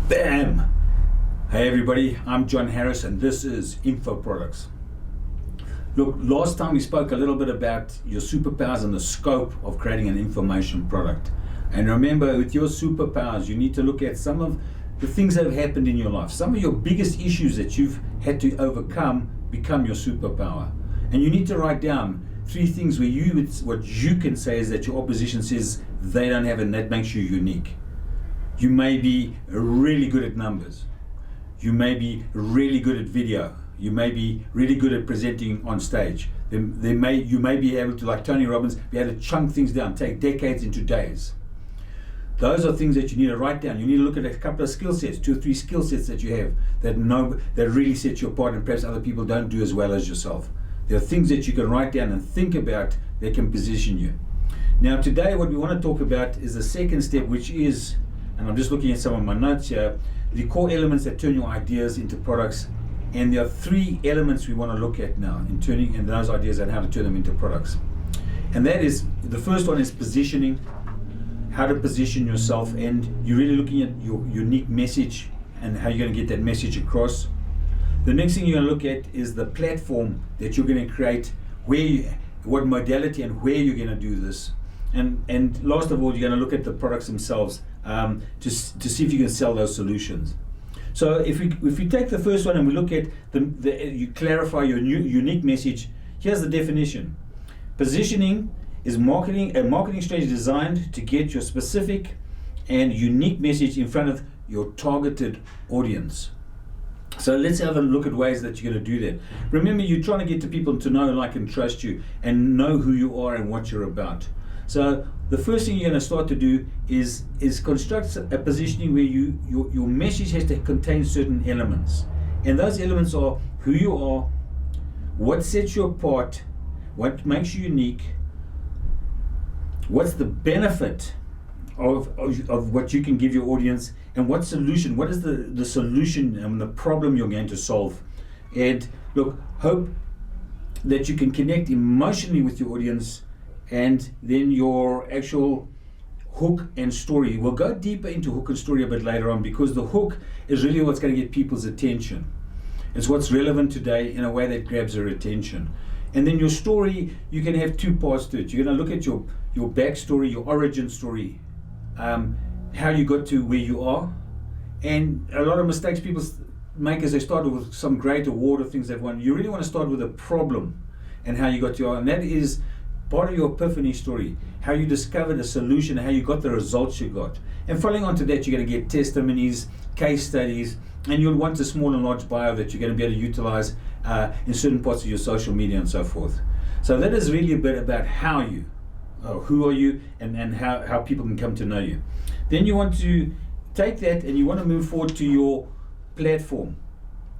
Bam! Hey everybody, I'm John Harris and this is Info Products. Look, last time we spoke a little bit about your superpowers and the scope of creating an information product. And remember, with your superpowers, you need to look at some of the things that have happened in your life. Some of your biggest issues that you've had to overcome become your superpower. And you need to write down 3 things where what you can say is that your opposition says they don't have, and that makes you unique. You may be really good at numbers. You may be really good at video. You may be really good at presenting on stage. You may be able to, like Tony Robbins, be able to chunk things down, take decades into days. Those are things that you need to write down. You need to look at a couple of skill sets, 2 or 3 skill sets that you have that really set you apart and perhaps other people don't do as well as yourself. There are things that you can write down and think about that can position you. Now today what we want to talk about is the second step, which is, and I'm just looking at some of my notes here, the core elements that turn your ideas into products. And there are 3 elements we want to look at now in turning in those ideas and how to turn them into products. And that is, the first one is positioning, how to position yourself, and you're really looking at your unique message and how you're going to get that message across. The next thing you're going to look at is the platform that you're going to create, what modality and where you're going to do this. And last of all, you're going to look at the products themselves to see if you can sell those solutions. So if we take the first one and we look at you clarify your unique message, here's the definition. Positioning is a marketing strategy designed to get your specific and unique message in front of your targeted audience. So let's have a look at ways that you're going to do that. Remember, you're trying to get to people to know, like, and trust you and know who you are and what you're about. So the first thing you're going to start to do is construct a positioning where your message has to contain certain elements. And those elements are who you are, what sets you apart, what makes you unique, what's the benefit of what you can give your audience, and what is the solution and the problem you're going to solve. And look, hope that you can connect emotionally with your audience, and then your actual hook and story. We'll go deeper into hook and story a bit later on, because the hook is really what's going to get people's attention. It's what's relevant today in a way that grabs their attention. And then your story, you can have 2 parts to it. You're going to look at your backstory, your origin story, how you got to where you are. And a lot of mistakes people make is they start with some great award or things they've won. You really want to start with a problem and how you got to, and that is part of your epiphany story, how you discovered a solution, how you got the results you got. And following on to that, you're going to get testimonies, case studies, and you'll want a small and large bio that you're going to be able to utilize in certain parts of your social media and so forth. So that is really a bit about how you, who are you, and how people can come to know you. Then you want to take that and you want to move forward to your platform.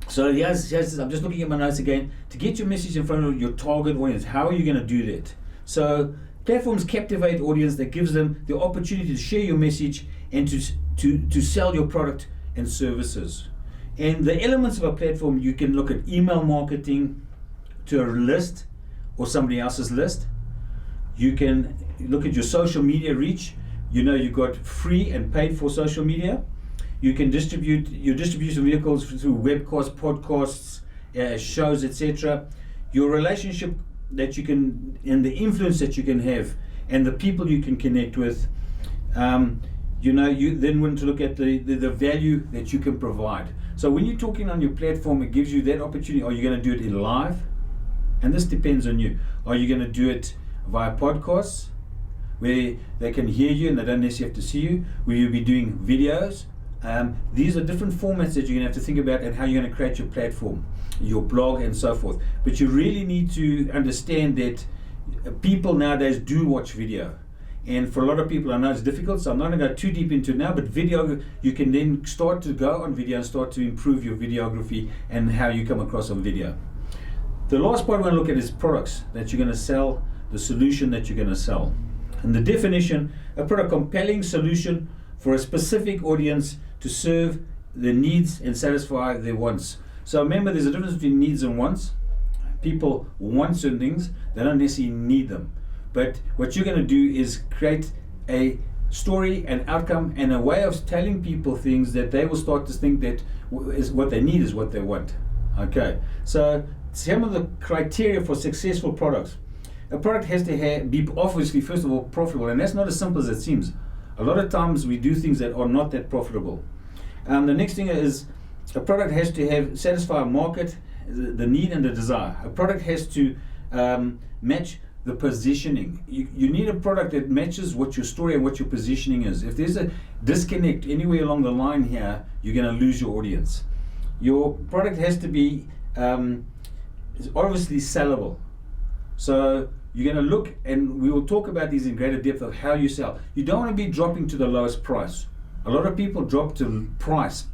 So here's I'm just looking at my notes again. To get your message in front of your target audience, how are you going to do that? So platforms captivate audience that gives them the opportunity to share your message and to sell your product and services. And the elements of a platform, you can look at email marketing to a list or somebody else's list. You can look at your social media reach. You know, you've got free and paid for social media. You can distribute your distribution vehicles through webcasts, podcasts, shows, etc. Your relationship that you can, and the influence that you can have, and the people you can connect with. You then want to look at the value that you can provide. So when you're talking on your platform, it gives you that opportunity. Are you going to do it in live? And this depends on you. Are you going to do it via podcasts, where they can hear you and they don't necessarily have to see you? Will you be doing videos? These are different formats that you're going to have to think about, and how you're going to create your platform, your blog, and so forth. But you really need to understand that people nowadays do watch video. And for a lot of people, I know it's difficult, so I'm not going to go too deep into it now, but video, you can then start to go on video and start to improve your videography and how you come across on video. The last part we're going to look at is products that you're going to sell, the solution that you're going to sell. And the definition, a compelling solution for a specific audience to serve their needs and satisfy their wants. So remember, there's a difference between needs and wants. People want certain things, they don't necessarily need them. But what you're going to do is create a story, an outcome, and a way of telling people things that they will start to think that is what they need is what they want. Okay, so some of the criteria for successful products. A product has to be obviously, first of all, profitable, and that's not as simple as it seems. A lot of times we do things that are not that profitable. The next thing is a product has to satisfy a market, the need and the desire. A product has to match the positioning. You need a product that matches what your story and what your positioning is. If there's a disconnect anywhere along the line here, you're going to lose your audience. Your product has to be obviously sellable. So you're going to look, and we will talk about these in greater depth of how you sell. You don't want to be dropping to the lowest price. A lot of people drop to price,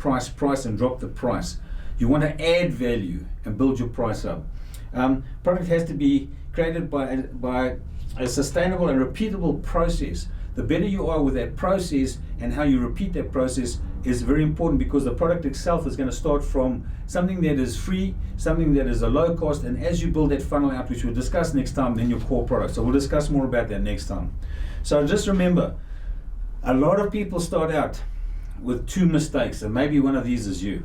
and drop the price. You want to add value and build your price up. Product has to be created by a sustainable and repeatable process. The better you are with that process and how you repeat that process is very important, because the product itself is going to start from something that is free, something that is a low cost, and as you build that funnel out, which we'll discuss next time, then your core product. So we'll discuss more about that next time. So just remember, a lot of people start out with two mistakes, and maybe one of these is you.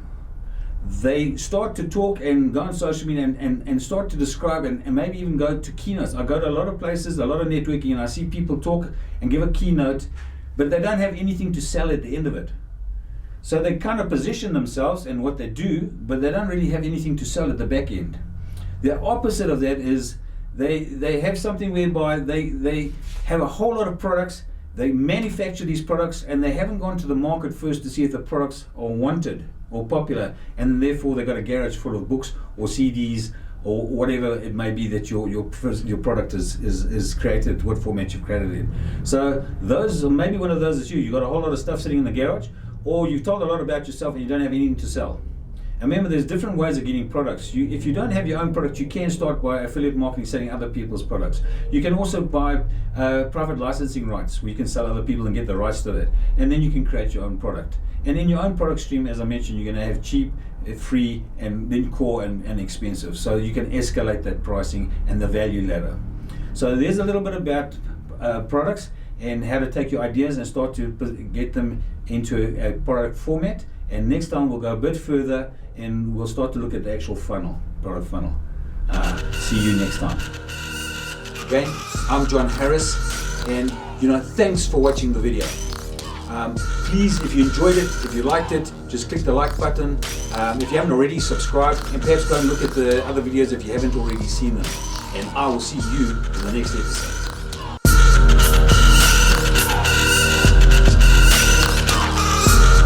They start to talk and go on social media and start to describe and maybe even go to keynotes. I go to a lot of places, a lot of networking, and I see people talk and give a keynote, but they don't have anything to sell at the end of it. So they kind of position themselves and what they do, but they don't really have anything to sell at the back end. The opposite of that is they have something whereby they have a whole lot of products, they manufacture these products, and they haven't gone to the market first to see if the products are wanted or popular, and therefore they've got a garage full of books or CDs or whatever it may be that your product is created, what format you've created in. So those, or maybe one of those is you. You've got a whole lot of stuff sitting in the garage, or you've told a lot about yourself and you don't have anything to sell. And remember, there's different ways of getting products. If you don't have your own product, you can start by affiliate marketing, selling other people's products. You can also buy private licensing rights, where you can sell other people and get the rights to that. And then you can create your own product. And in your own product stream, as I mentioned, you're going to have cheap, free, and then core and expensive. So you can escalate that pricing and the value ladder. So there's a little bit about products and how to take your ideas and start to get them into a product format. And next time we'll go a bit further and we'll start to look at the actual funnel, product funnel. See you next time. Okay, I'm John Harris, and thanks for watching the video. Please, if you enjoyed it, if you liked it, just click the like button. If you haven't already, subscribe, and perhaps go and look at the other videos if you haven't already seen them. And I will see you in the next episode.